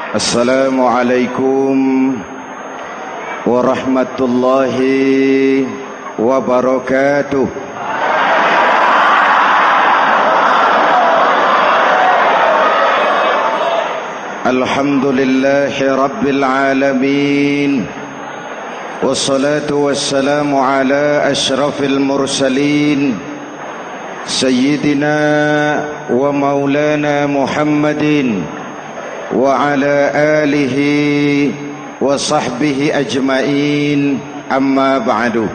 Assalamualaikum warahmatullahi wabarakatuh. Alhamdulillahi rabbil alamin. Wassalatu wassalamu ala ashrafil mursalin Sayyidina wa maulana Muhammadin wa ala alihi wa sahbihi ajmain, amma ba'du.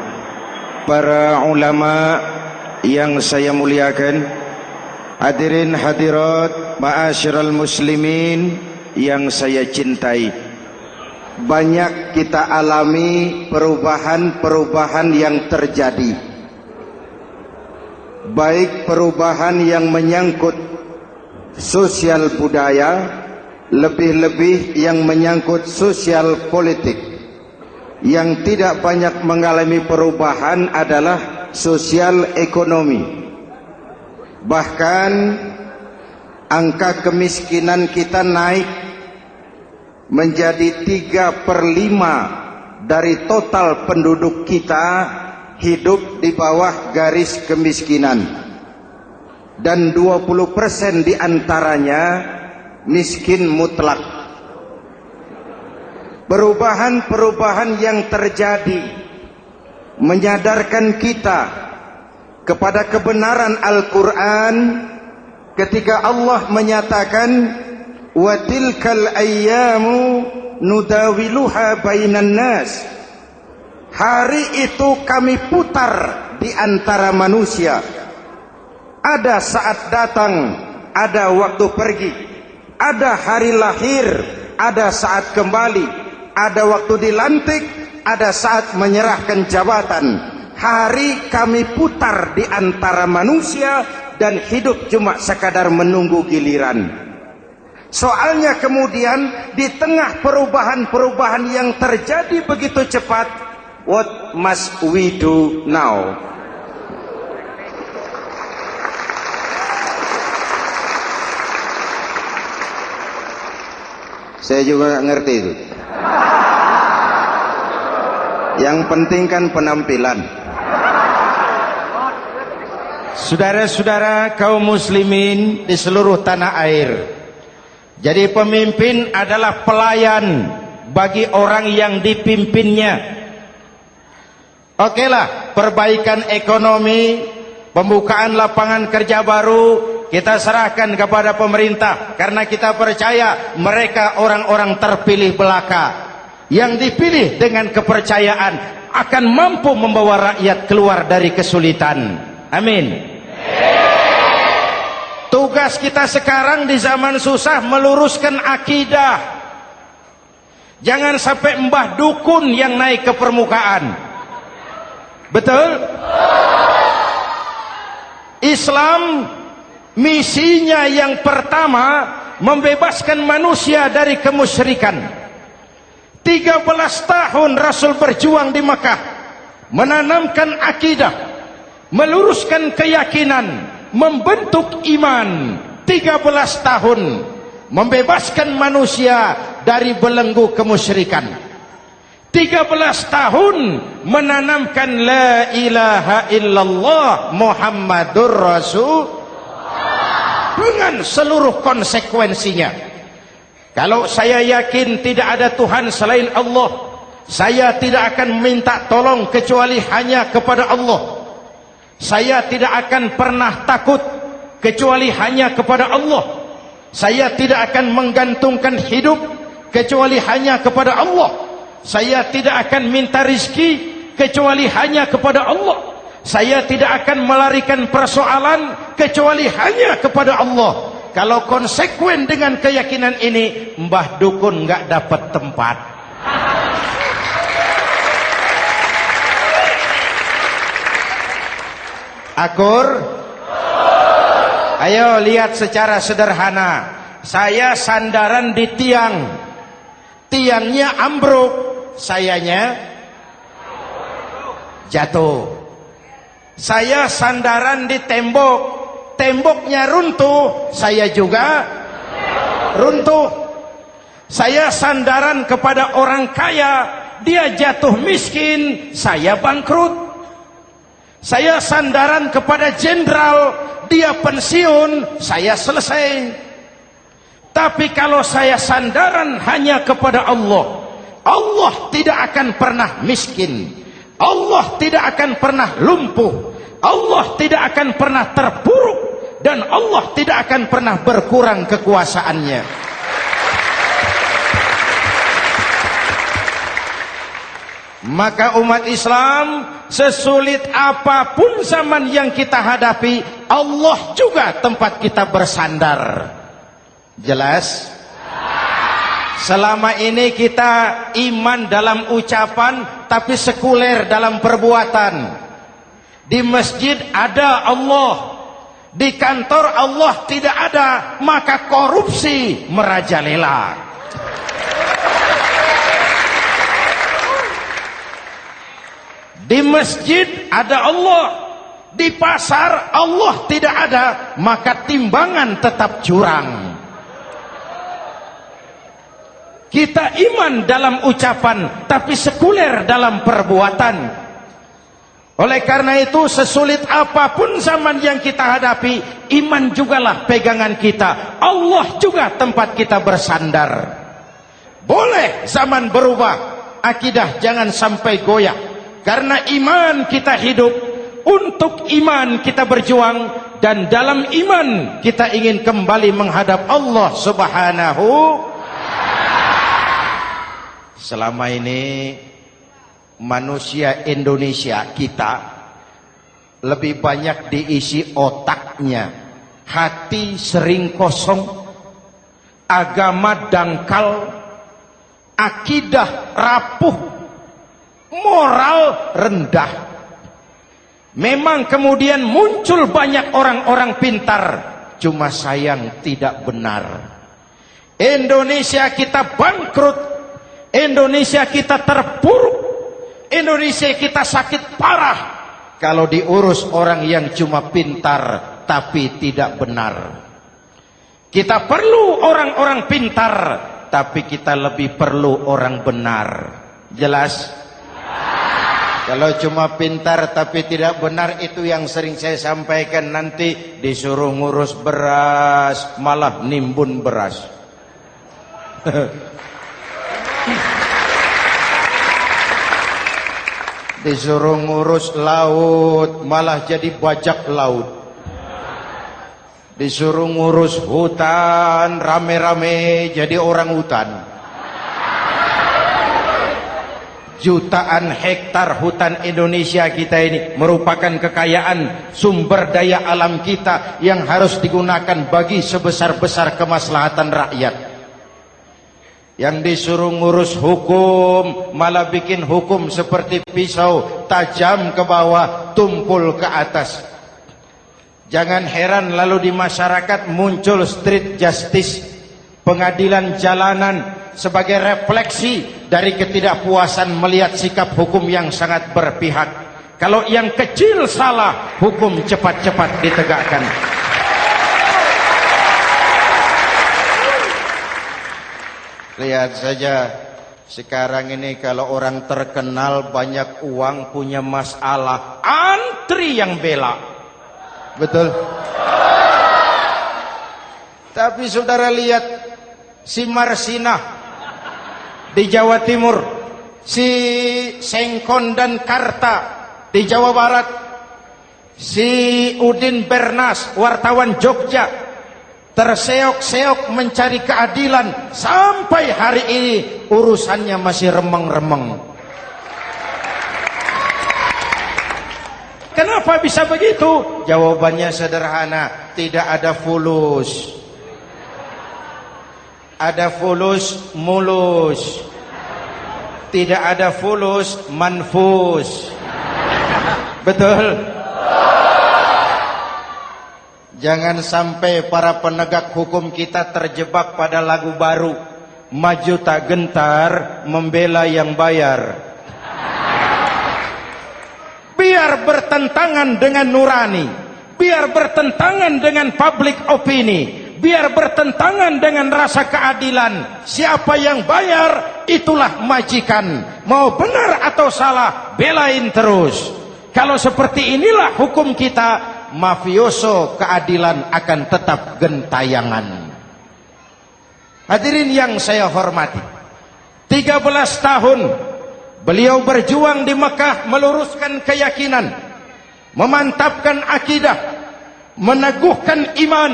Para ulama yang saya muliakan, hadirin hadirat ma'asyiral muslimin yang saya cintai, banyak kita alami perubahan-perubahan yang terjadi, baik perubahan yang menyangkut sosial budaya, lebih-lebih yang menyangkut sosial politik. Yang tidak banyak mengalami perubahan adalah sosial ekonomi. Bahkan angka kemiskinan kita naik menjadi 3/5 dari total penduduk kita hidup di bawah garis kemiskinan, dan 20% diantaranya miskin mutlak. Perubahan-perubahan yang terjadi menyadarkan kita kepada kebenaran Al-Quran ketika Allah menyatakan wa tilkal ayyamu nudawiluha bainan nas. Hari itu kami putar di antara manusia. Ada saat datang, ada waktu pergi. Ada hari lahir, ada saat kembali. Ada waktu dilantik, ada saat menyerahkan jabatan. Hari kami putar di antara manusia dan hidup cuma sekadar menunggu giliran. Soalnya kemudian di tengah perubahan-perubahan yang terjadi begitu cepat, what must we do now? Saya juga nggak ngerti itu. Yang penting kan penampilan. Saudara-saudara kaum muslimin di seluruh tanah air, jadi pemimpin adalah pelayan bagi orang yang dipimpinnya. Okelah, perbaikan ekonomi, pembukaan lapangan kerja baru kita serahkan kepada pemerintah, karena kita percaya mereka orang-orang terpilih belaka yang dipilih dengan kepercayaan akan mampu membawa rakyat keluar dari kesulitan. Amin. Tugas kita sekarang di zaman susah meluruskan akidah. Jangan sampai mbah dukun yang naik ke permukaan. Betul? Islam misinya yang pertama membebaskan manusia dari kemusyrikan. 13 tahun Rasul berjuang di Mekah, menanamkan akidah, meluruskan keyakinan, membentuk iman. 13 tahun membebaskan manusia dari belenggu kemusyrikan. 13 tahun menanamkan la ilaha illallah Muhammadur Rasul dengan seluruh konsekuensinya. Kalau saya yakin tidak ada Tuhan selain Allah, saya tidak akan minta tolong kecuali hanya kepada Allah. Saya tidak akan pernah takut kecuali hanya kepada Allah. Saya tidak akan menggantungkan hidup kecuali hanya kepada Allah. Saya tidak akan minta rizki kecuali hanya kepada Allah. Saya tidak akan melarikan persoalan kecuali hanya kepada Allah. Kalau konsekuen dengan keyakinan ini, mbah dukun nggak dapat tempat. Akur? Ayo lihat secara sederhana. Saya sandaran di tiang, tiangnya ambruk, sayanya jatuh. Saya sandaran di tembok, temboknya runtuh, saya juga runtuh. Saya sandaran kepada orang kaya, dia jatuh miskin, saya bangkrut. Saya sandaran kepada jenderal, dia pensiun, saya selesai. Tapi kalau saya sandaran hanya kepada Allah, Allah tidak akan pernah miskin, Allah tidak akan pernah lumpuh, Allah tidak akan pernah terpuruk, dan Allah tidak akan pernah berkurang kekuasaannya. Maka umat Islam, sesulit apapun zaman yang kita hadapi, Allah juga tempat kita bersandar. Jelas? Selama ini kita iman dalam ucapan, tapi sekuler dalam perbuatan. Di masjid ada Allah, di kantor Allah tidak ada, maka korupsi merajalela. Di masjid ada Allah, di pasar Allah tidak ada, maka timbangan tetap curang. Kita iman dalam ucapan, tapi sekuler dalam perbuatan. Oleh karena itu, sesulit apapun zaman yang kita hadapi, iman jugalah pegangan kita, Allah juga tempat kita bersandar. Boleh zaman berubah, akidah jangan sampai goyah. Karena iman kita hidup, untuk iman kita berjuang, dan dalam iman kita ingin kembali menghadap Allah Subhanahu. Selama ini manusia Indonesia kita lebih banyak diisi otaknya, hati sering kosong, agama dangkal, akidah rapuh, moral rendah. Memang kemudian muncul banyak orang-orang pintar, cuma sayang tidak benar. Indonesia kita bangkrut, Indonesia kita terpuruk, Indonesia kita sakit parah kalau diurus orang yang cuma pintar tapi tidak benar. Kita perlu orang-orang pintar, tapi kita lebih perlu orang benar. Jelas? Kalau cuma pintar tapi tidak benar, itu yang sering saya sampaikan, nanti disuruh ngurus beras malah nimbun beras. Disuruh ngurus laut malah jadi bajak laut. Disuruh ngurus hutan rame-rame jadi orang hutan. Jutaan hektar hutan Indonesia kita ini merupakan kekayaan sumber daya alam kita yang harus digunakan bagi sebesar-besar kemaslahatan rakyat. Yang disuruh ngurus hukum malah bikin hukum seperti pisau, tajam ke bawah, tumpul ke atas. Jangan heran lalu di masyarakat muncul street justice, pengadilan jalanan, sebagai refleksi dari ketidakpuasan melihat sikap hukum yang sangat berpihak. Kalau yang kecil salah, hukum cepat-cepat ditegakkan. Lihat saja sekarang ini, kalau orang terkenal banyak uang punya masalah, antri yang bela. Betul? Tapi saudara lihat si Marsinah di Jawa Timur, si Sengkon dan Karta di Jawa Barat, si Udin Bernas wartawan Jogja, terseok-seok mencari keadilan, sampai hari ini urusannya masih remeng-remeng. Kenapa bisa begitu? Jawabannya sederhana, tidak ada fulus. Ada fulus mulus, tidak ada fulus manfus. Betul? Jangan sampai para penegak hukum kita terjebak pada lagu baru, maju tak gentar membela yang bayar. Biar bertentangan dengan nurani, biar bertentangan dengan public opini, biar bertentangan dengan rasa keadilan. Siapa yang bayar, itulah majikan. Mau benar atau salah, belain terus. Kalau seperti inilah hukum kita, mafioso keadilan akan tetap gentayangan. Hadirin yang saya hormati, 13 tahun beliau berjuang di Mekah, meluruskan keyakinan, memantapkan akidah, meneguhkan iman.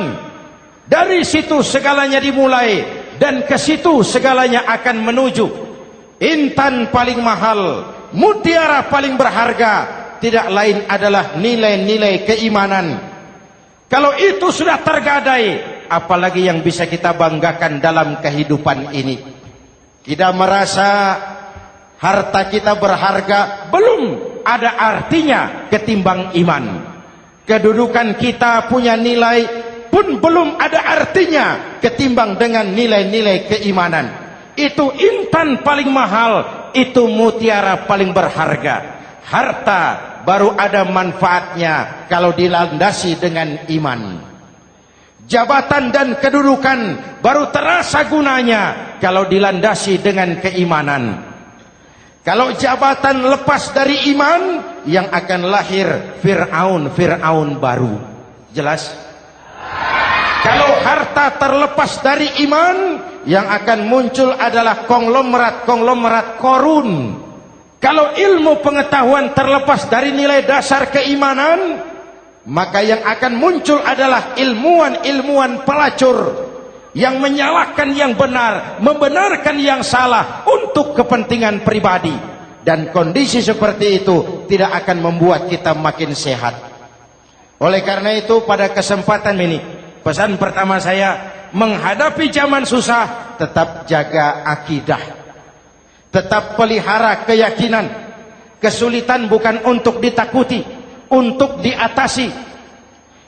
Dari situ segalanya dimulai, dan ke situ segalanya akan menuju. Intan paling mahal, mutiara paling berharga, tidak lain adalah nilai-nilai keimanan. Kalau itu sudah tergadai, apalagi yang bisa kita banggakan dalam kehidupan ini? Kita merasa harta kita berharga, belum ada artinya ketimbang iman. Kedudukan kita punya nilai pun belum ada artinya ketimbang dengan nilai-nilai keimanan. Itu intan paling mahal, itu mutiara paling berharga. Harta baru ada manfaatnya kalau dilandasi dengan iman. Jabatan dan kedudukan baru terasa gunanya kalau dilandasi dengan keimanan. Kalau jabatan lepas dari iman, yang akan lahir Fir'aun baru. Jelas? Kalau harta terlepas dari iman, yang akan muncul adalah konglomerat Korun. Kalau ilmu pengetahuan terlepas dari nilai dasar keimanan, maka yang akan muncul adalah ilmuwan pelacur yang menyalahkan yang benar, membenarkan yang salah untuk kepentingan pribadi. Dan kondisi seperti itu tidak akan membuat kita makin sehat. Oleh karena itu, pada kesempatan ini, pesan pertama saya, menghadapi zaman susah, tetap jaga akidah, tetap pelihara keyakinan. Kesulitan bukan untuk ditakuti, untuk diatasi.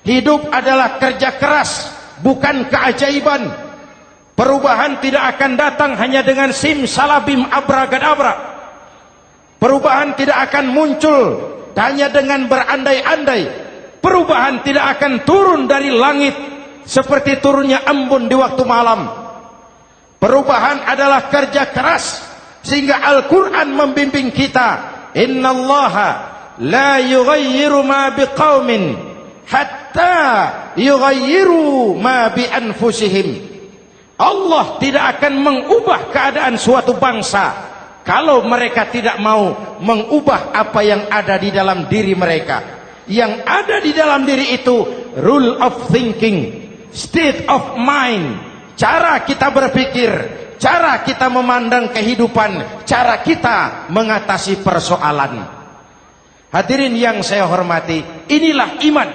Hidup adalah kerja keras, bukan keajaiban. Perubahan tidak akan datang hanya dengan simsalabim abragadabra. Perubahan tidak akan muncul hanya dengan berandai-andai. Perubahan tidak akan turun dari langit seperti turunnya embun di waktu malam. Perubahan adalah kerja keras, sehingga Al-Quran membimbing kita, innallaha la yughayyiru ma biqaumin hatta yughayyiru ma bi anfusihim. Allah tidak akan mengubah keadaan suatu bangsa kalau mereka tidak mau mengubah apa yang ada di dalam diri mereka. Yang ada di dalam diri itu rule of thinking, state of mind, cara kita berpikir, cara kita memandang kehidupan, cara kita mengatasi persoalan. Hadirin yang saya hormati, inilah iman.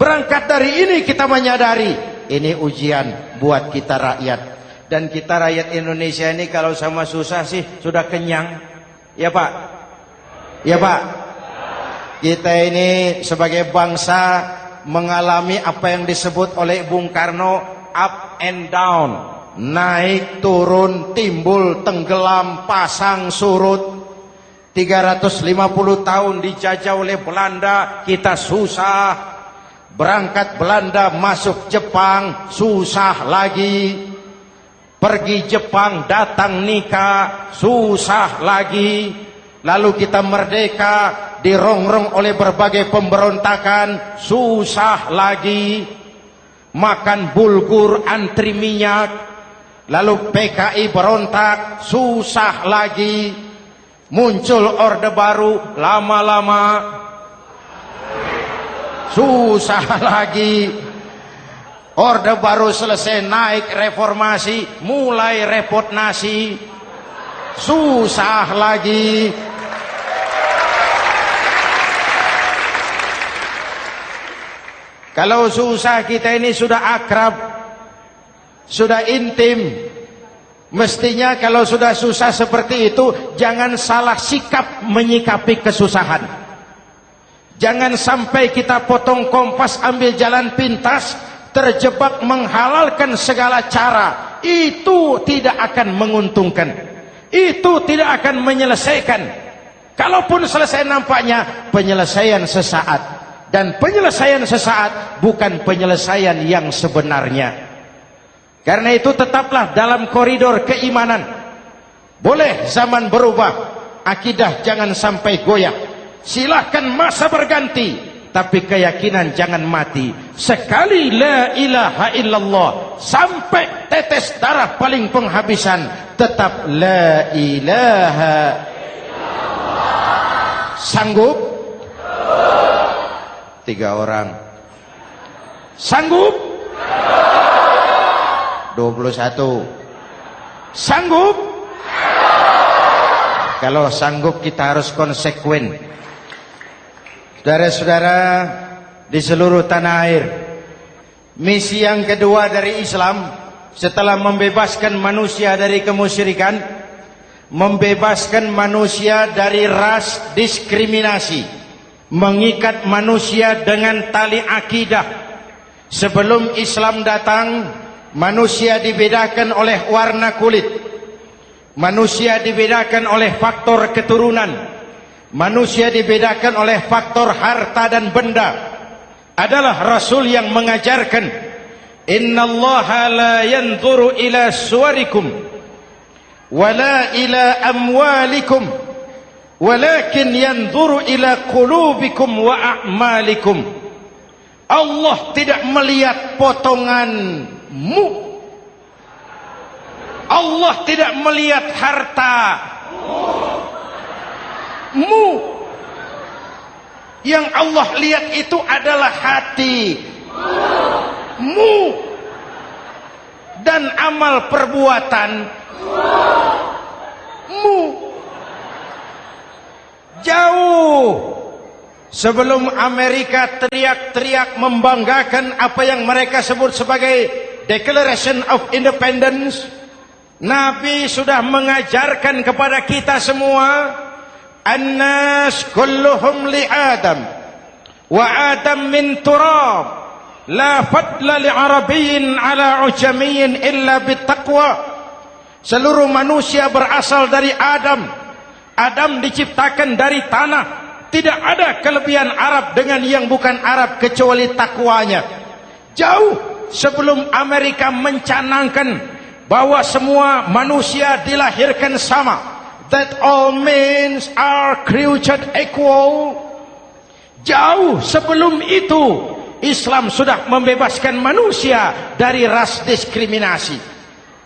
Berangkat dari ini kita menyadari, ini ujian buat kita rakyat. Dan kita rakyat Indonesia ini kalau sama susah sih sudah kenyang. Ya Pak? Ya Pak? Kita ini sebagai bangsa mengalami apa yang disebut oleh Bung Karno up and down. Naik, turun, timbul, tenggelam, pasang, surut. 350 tahun dijajah oleh Belanda, kita susah. Berangkat Belanda masuk Jepang, susah lagi. Pergi Jepang, datang nikah, susah lagi. Lalu kita merdeka, dirongrong oleh berbagai pemberontakan, susah lagi. Makan bulgur, antri minyak. Lalu PKI berontak, susah lagi. Muncul orde baru, lama-lama susah lagi. Orde baru selesai, naik reformasi, mulai repot nasi, susah lagi. Kalau susah kita ini sudah akrab, sudah intim. Mestinya kalau sudah susah seperti itu, jangan salah sikap menyikapi kesusahan. Jangan sampai kita potong kompas, ambil jalan pintas, terjebak menghalalkan segala cara. Itu tidak akan menguntungkan, itu tidak akan menyelesaikan. Kalaupun selesai, nampaknya penyelesaian sesaat. Dan penyelesaian sesaat bukan penyelesaian yang sebenarnya. Karena itu tetaplah dalam koridor keimanan. Boleh zaman berubah, akidah jangan sampai goyah. Silahkan masa berganti, tapi keyakinan jangan mati. Sekali la ilaha illallah, sampai tetes darah paling penghabisan, tetap la ilaha illallah. Sanggup? 3 orang. Sanggup? 21. Sanggup? Kalau sanggup kita harus konsekuen. Saudara-saudara di seluruh tanah air, misi yang kedua dari Islam setelah membebaskan manusia dari kemusyrikan, membebaskan manusia dari ras diskriminasi, mengikat manusia dengan tali akidah. Sebelum Islam datang, manusia dibedakan oleh warna kulit, manusia dibedakan oleh faktor keturunan, manusia dibedakan oleh faktor harta dan benda. Adalah Rasul yang mengajarkan, innallaha la yanzuru ila suwarikum wala ila amwalikum walakin yanzuru ila qulubikum wa a'malikum. Allah tidak melihat potonganmu, Allah tidak melihat hartamu. Yang Allah lihat itu adalah hatimu dan amal perbuatanmu. Jauh sebelum Amerika teriak-teriak membanggakan apa yang mereka sebut sebagai Declaration of Independence, Nabi sudah mengajarkan kepada kita semua, annas kulluhum li Adam wa Adam min turab, la fadla li arabiyyin ala ujamiyyin illa bittaqwa. Seluruh manusia berasal dari Adam. Adam diciptakan dari tanah. Tidak ada kelebihan Arab dengan yang bukan Arab kecuali takwanya. Jauh sebelum Amerika mencanangkan bahwa semua manusia dilahirkan sama, that all men are created equal. Jauh sebelum itu Islam sudah membebaskan manusia dari ras diskriminasi.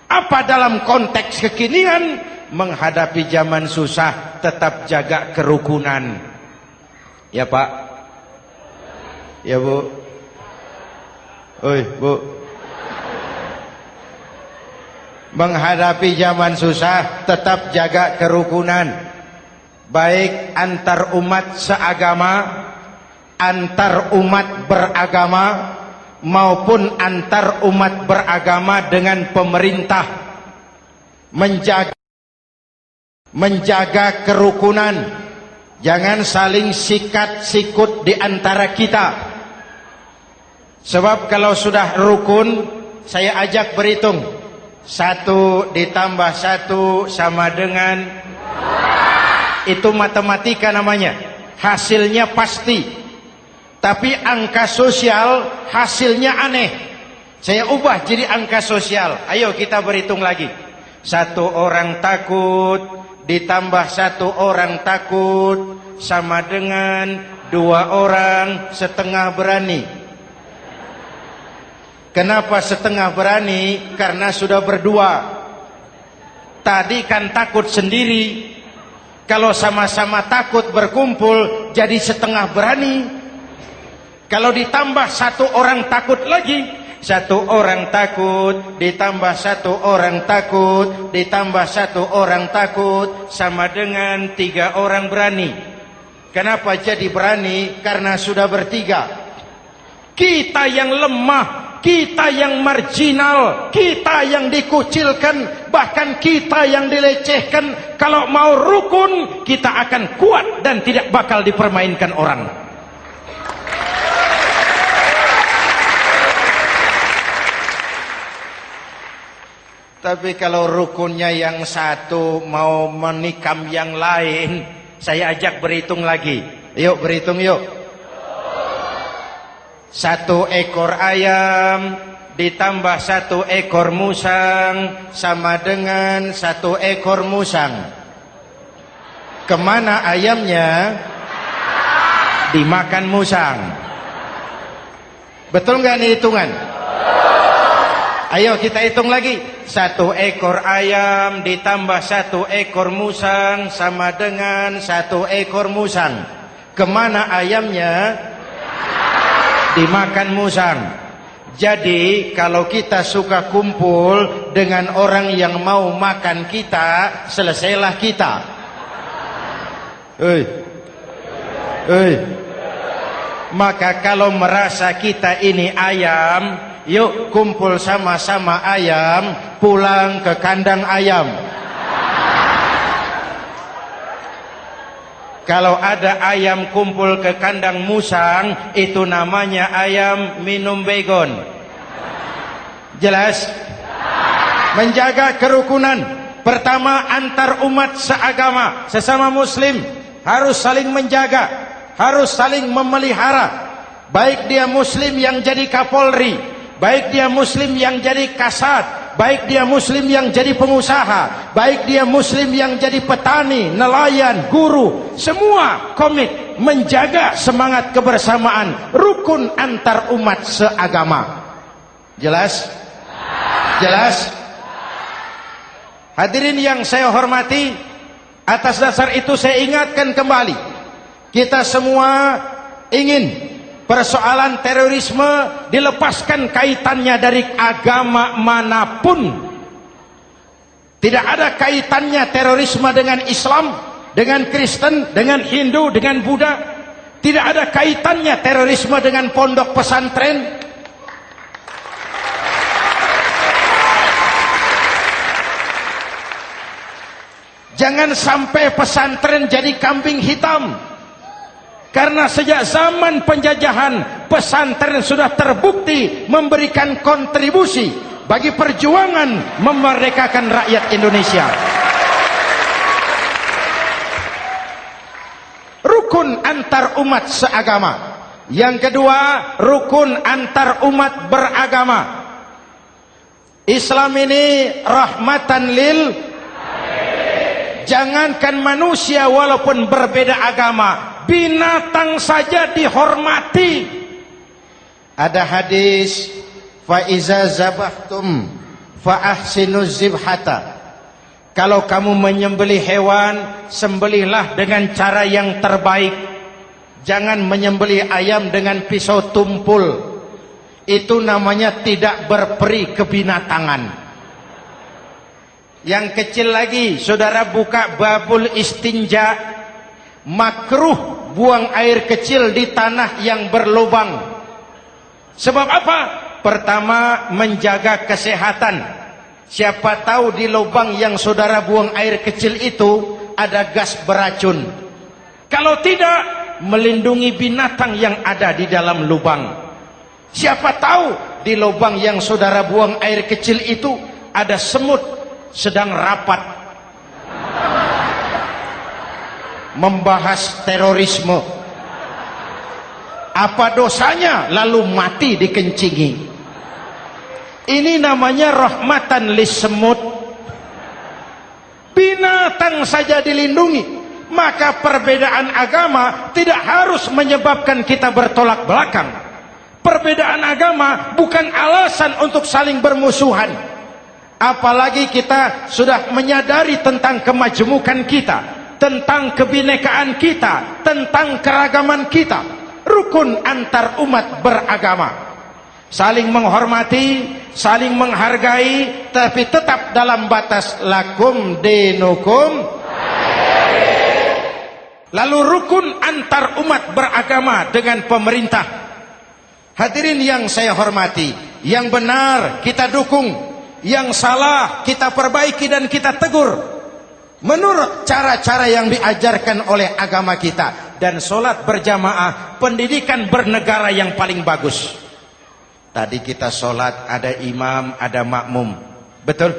Apa dalam konteks kekinian? Menghadapi zaman susah tetap jaga kerukunan. Ya Pak, ya Bu, oi Bu. Menghadapi zaman susah tetap jaga kerukunan, baik antar umat seagama, antar umat beragama, maupun antar umat beragama dengan pemerintah. Menjaga kerukunan. Jangan saling sikat sikut di antara kita. Sebab kalau sudah rukun, saya ajak berhitung. 1 ditambah 1 sama dengan, itu matematika namanya. Hasilnya pasti. Tapi angka sosial hasilnya aneh. Saya ubah jadi angka sosial. Ayo kita berhitung lagi. 1 orang takut ditambah 1 orang takut sama dengan 2 orang setengah berani. Kenapa setengah berani? Karena sudah berdua. Tadi kan takut sendiri. Kalau sama-sama takut berkumpul jadi setengah berani. Kalau ditambah 1 orang takut lagi, 1 orang takut ditambah 1 orang takut ditambah 1 orang takut sama dengan 3 orang berani. Kenapa jadi berani? Karena sudah bertiga. Kita yang lemah, kita yang marginal, kita yang dikucilkan, bahkan kita yang dilecehkan, kalau mau rukun kita akan kuat dan tidak bakal dipermainkan orang. Tapi kalau rukunnya yang satu mau menikam yang lain, saya ajak berhitung lagi. Yuk berhitung yuk. 1 ekor ayam ditambah 1 ekor musang sama dengan 1 ekor musang. Kemana ayamnya? Dimakan musang. Betul nggak nih hitungan? Ayo kita hitung lagi. 1 ekor ayam ditambah 1 ekor musang sama dengan 1 ekor musang. Kemana ayamnya? Dimakan musang. Jadi kalau kita suka kumpul dengan orang yang mau makan kita, selesailah kita. Maka kalau merasa kita ini ayam, yuk kumpul sama-sama ayam, pulang ke kandang ayam. Kalau ada ayam kumpul ke kandang musang, itu namanya ayam minum baygon. Jelas? Menjaga kerukunan. Pertama, antar umat seagama, sesama muslim harus saling menjaga, harus saling memelihara. Baik dia muslim yang jadi kapolri, baik dia muslim yang jadi kasat, baik dia muslim yang jadi pengusaha, baik dia muslim yang jadi petani, nelayan, guru, semua komit menjaga semangat kebersamaan, rukun antar umat seagama. Jelas? Jelas? Hadirin yang saya hormati, atas dasar itu saya ingatkan kembali, kita semua ingin persoalan terorisme dilepaskan kaitannya dari agama manapun. Tidak ada kaitannya terorisme dengan Islam, dengan Kristen, dengan Hindu, dengan Buddha. Tidak ada kaitannya terorisme dengan pondok pesantren. Jangan sampai pesantren jadi kambing hitam. Karena sejak zaman penjajahan, pesantren sudah terbukti memberikan kontribusi bagi perjuangan memerdekakan rakyat Indonesia. Rukun antar umat seagama. Yang kedua, rukun antar umat beragama. Islam ini rahmatan lil, jangankan manusia walaupun berbeda agama, binatang saja dihormati. Ada hadis, fa iza zabahtum fa ahsinuz zibhata. Kalau kamu menyembelih hewan, sembelihlah dengan cara yang terbaik. Jangan menyembelih ayam dengan pisau tumpul. Itu namanya tidak berperi kebinatangan. Yang kecil lagi, saudara buka babul istinja, makruh buang air kecil di tanah yang berlubang. Sebab apa? Pertama, menjaga kesehatan. Siapa tahu di lubang yang saudara buang air kecil itu ada gas beracun. Kalau tidak, melindungi binatang yang ada di dalam lubang. Siapa tahu di lubang yang saudara buang air kecil itu ada semut sedang rapat membahas terorisme. Apa dosanya lalu mati dikencingi? Ini namanya rahmatan lis semut. Binatang saja dilindungi. Maka perbedaan agama tidak harus menyebabkan kita bertolak belakang. Perbedaan agama bukan alasan untuk saling bermusuhan. Apalagi kita sudah menyadari tentang kemajemukan kita, tentang kebinekaan kita, tentang keragaman kita. Rukun antar umat beragama. Saling menghormati, saling menghargai, tapi tetap dalam batas lakum dinukum. Lalu rukun antar umat beragama dengan pemerintah. Hadirin yang saya hormati, yang benar kita dukung, yang salah kita perbaiki dan kita tegur menurut cara-cara yang diajarkan oleh agama kita. Dan sholat berjamaah, pendidikan bernegara yang paling bagus. Tadi kita sholat ada imam, ada makmum, betul?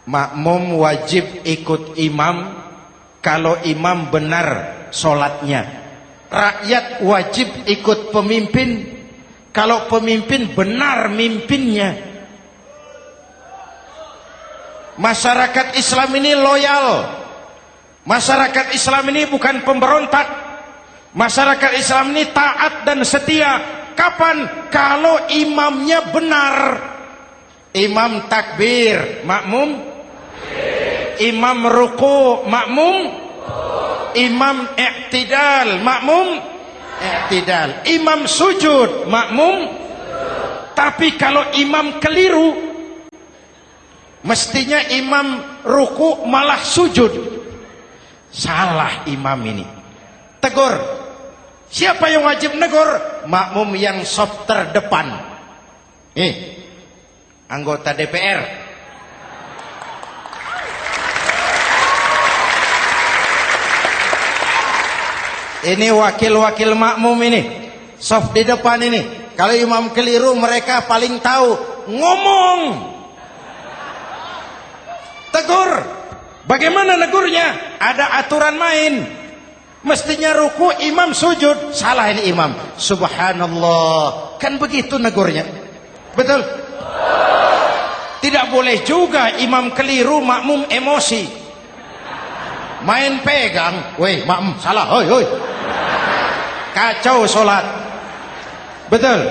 Makmum wajib ikut imam kalau imam benar sholatnya. Rakyat wajib ikut pemimpin kalau pemimpin benar mimpinnya. Masyarakat Islam ini loyal. Masyarakat Islam ini bukan pemberontak. Masyarakat Islam ini taat dan setia. Kapan? Kalau imamnya benar. Imam takbir, makmum. Imam ruku, makmum. Imam i'tidal, makmum. I'tidal. Imam sujud, makmum. Tapi kalau imam keliru, mestinya imam ruku malah sujud. Salah imam ini. Tegur. Siapa yang wajib negur? Makmum yang saf terdepan. Anggota DPR. Ini wakil-wakil makmum ini. Saf di depan ini. Kalau imam keliru mereka paling tahu. Ngomong. Tegur. Bagaimana negurnya? Ada aturan main. Mestinya ruku, imam sujud. Salah ini imam. Subhanallah. Kan begitu negurnya. Betul? Tidak boleh juga imam keliru, makmum emosi. Main pegang. Weh, makmum salah. Hoi, hoi. Kacau solat. Betul?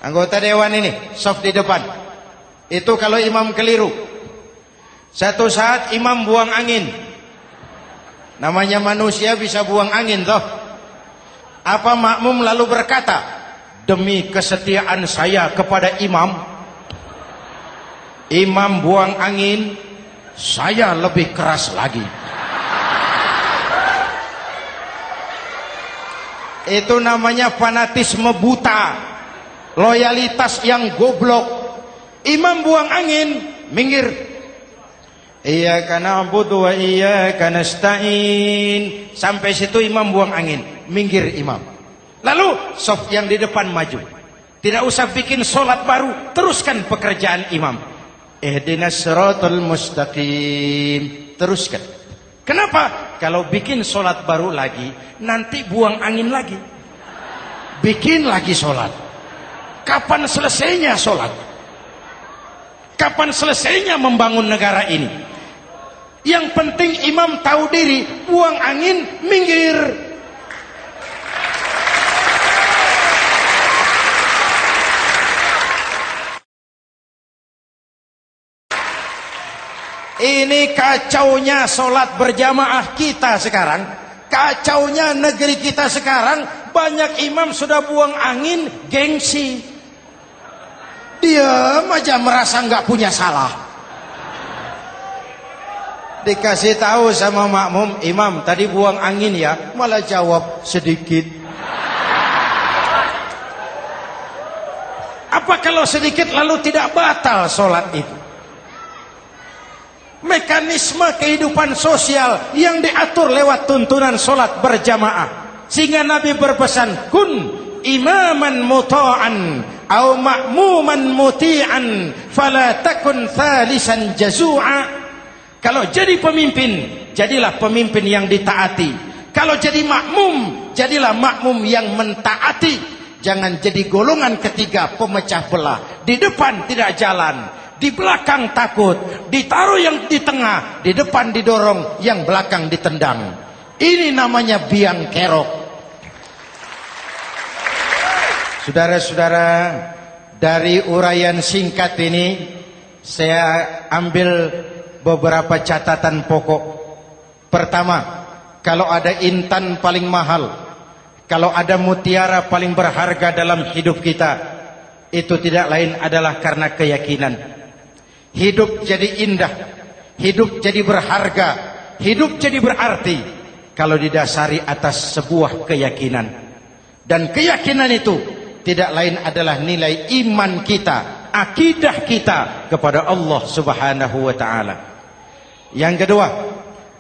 Anggota dewan ini, saf di depan. Itu kalau imam keliru. Satu saat imam buang angin. Namanya manusia bisa buang angin toh. Apa makmum lalu berkata, demi kesetiaan saya kepada imam, imam buang angin, saya lebih keras lagi. Itu namanya fanatisme buta, loyalitas yang goblok. Imam buang angin, minggir. Iyyaka na'budu wa iyyaka nasta'in. Sampai situ imam buang angin, minggir imam. Lalu saf yang di depan maju. Tidak usah bikin solat baru, teruskan pekerjaan imam. Ihdinas siratal mustaqim. Teruskan. Kenapa? Kalau bikin solat baru lagi, nanti buang angin lagi. Bikin lagi solat. Kapan selesainya solat? Kapan selesainya membangun negara ini? Yang penting imam tahu diri, buang angin, minggir. Ini kacaunya solat berjamaah kita sekarang. Kacaunya negeri kita sekarang. Banyak imam sudah buang angin, gengsi. Diam aja merasa nggak punya salah. Dikasih tahu sama makmum, imam tadi buang angin ya, malah jawab sedikit. Apa kalau sedikit lalu tidak batal solat itu? Mekanisme kehidupan sosial yang diatur lewat tuntunan solat berjamaah. Sehingga Nabi berpesan, kun imaman muta'an au ma'muman muti'an fala takun thalisan jazu'a. Kalau jadi pemimpin, jadilah pemimpin yang ditaati. Kalau jadi makmum, jadilah makmum yang mentaati. Jangan jadi golongan ketiga pemecah belah. Di depan tidak jalan, di belakang takut, ditaruh yang di tengah, di depan didorong, yang belakang ditendang. Ini namanya biang kerok. Saudara-saudara, dari uraian singkat ini saya ambil beberapa catatan pokok. Pertama, kalau ada intan paling mahal, kalau ada mutiara paling berharga dalam hidup kita, itu tidak lain adalah karena keyakinan. Hidup jadi indah, hidup jadi berharga, hidup jadi berarti kalau didasari atas sebuah keyakinan. Dan keyakinan itu tidak lain adalah nilai iman kita, akidah kita kepada Allah Subhanahu wa ta'ala. Yang kedua,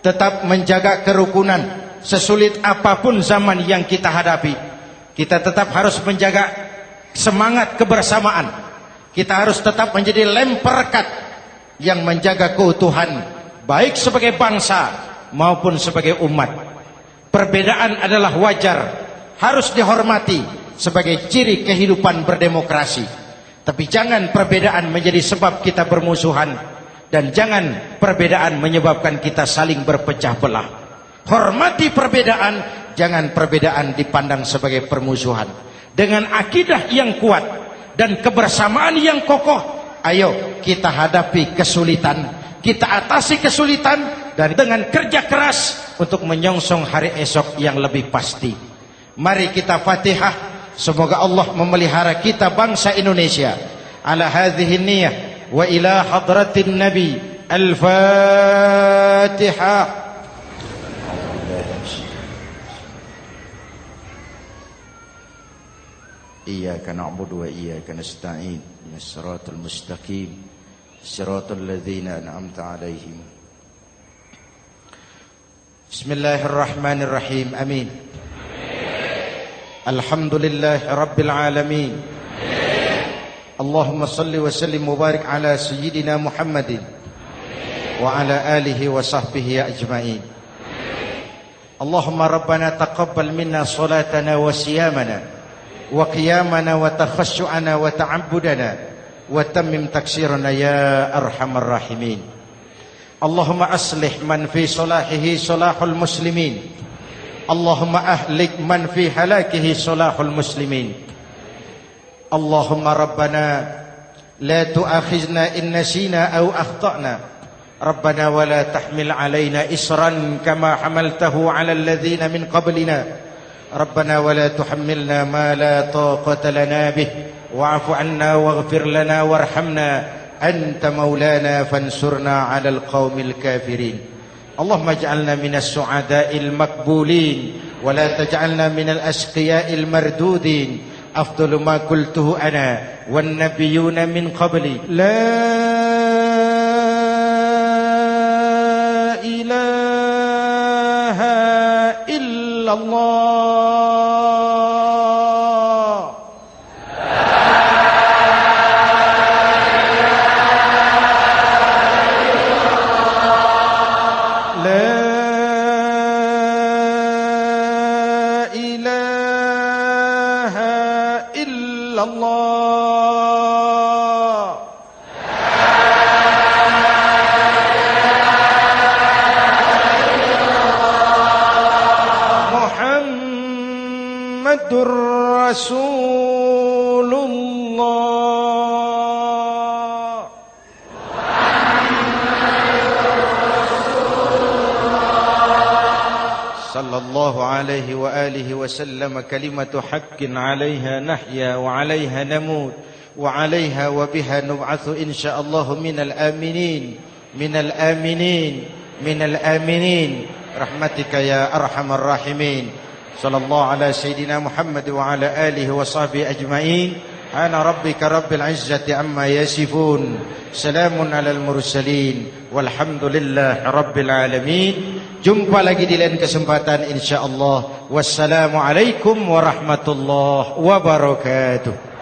tetap menjaga kerukunan. Sesulit apapun zaman yang kita hadapi, kita tetap harus menjaga semangat kebersamaan. Kita harus tetap menjadi lem perekat yang menjaga keutuhan, baik sebagai bangsa maupun sebagai umat. Perbedaan adalah wajar, harus dihormati sebagai ciri kehidupan berdemokrasi. Tapi jangan perbedaan menjadi sebab kita bermusuhan, dan jangan perbedaan menyebabkan kita saling berpecah belah. Hormati perbedaan, jangan perbedaan dipandang sebagai permusuhan. Dengan akidah yang kuat dan kebersamaan yang kokoh, ayo kita hadapi kesulitan, kita atasi kesulitan, dan dengan kerja keras untuk menyongsong hari esok yang lebih pasti. Mari kita Fatihah, semoga Allah memelihara kita bangsa Indonesia. Ala hadhihi niyah wa ila hadratin Nabi. Al-Fatihah. Iyyaka na'budu wa iyyaka nasta'in. Ihdinas siratal mustaqim. Siratal ladzina an'amta 'alaihim. Bismillahirrahmanirrahim. Amin. Alhamdulillahi rabbil alamin. Allahumma salli wa sallim mubarak ala sayyidina Muhammadin wa ala alihi wa sahbihi ajma'in. Allahumma rabbana taqabbal minna salatana wa siyamana wa qiyamana wa takhashu'ana wa ta'abbudana wa tammim taksirana ya arhamar rahimin. Allahumma aslih man fi salahihi salahul muslimin. Allahumma ahlik man fi halakihi salahul muslimin. Allahumma rabbana la tu'akhizna in nasina aw akhtana. Rabbana wa la tahmil alaina isran kama hamaltahu ala alladhina min qablina. Rabbana wa la tuhammilna ma la taqata lana bih wa'fu 'anna waghfir lana warhamna anta maulana fansurna 'alal qaumil kafirin. Allahumma ij'alna minas su'ada'il maqbulin wa la taj'alna minal ashqiya'il mardudin. Afdalu ma qultuhu ana wan nabiyyuna min qabli. La ilaha illallah. Rasulullah. Sallallahu alaihi wa alihi wa sallam. Kalimatu haqqin 'alaiha nahya wa 'alaiha namut wa 'alaiha wa biha nub'atsu insyaallah minal aminin minal aminin minal aminin rahmatika ya arhamar rahimin. Sallallahu ala sayyidina Muhammad wa ala alihi wa sahbihi ajma'in. Ana rabbika rabbil izzati amma yasifun. Salamun alal mursalin. Walhamdulillahi rabbil alamin. Jumpa lagi di lain kesempatan insyaallah. Wassalamualaikum warahmatullahi wabarakatuh.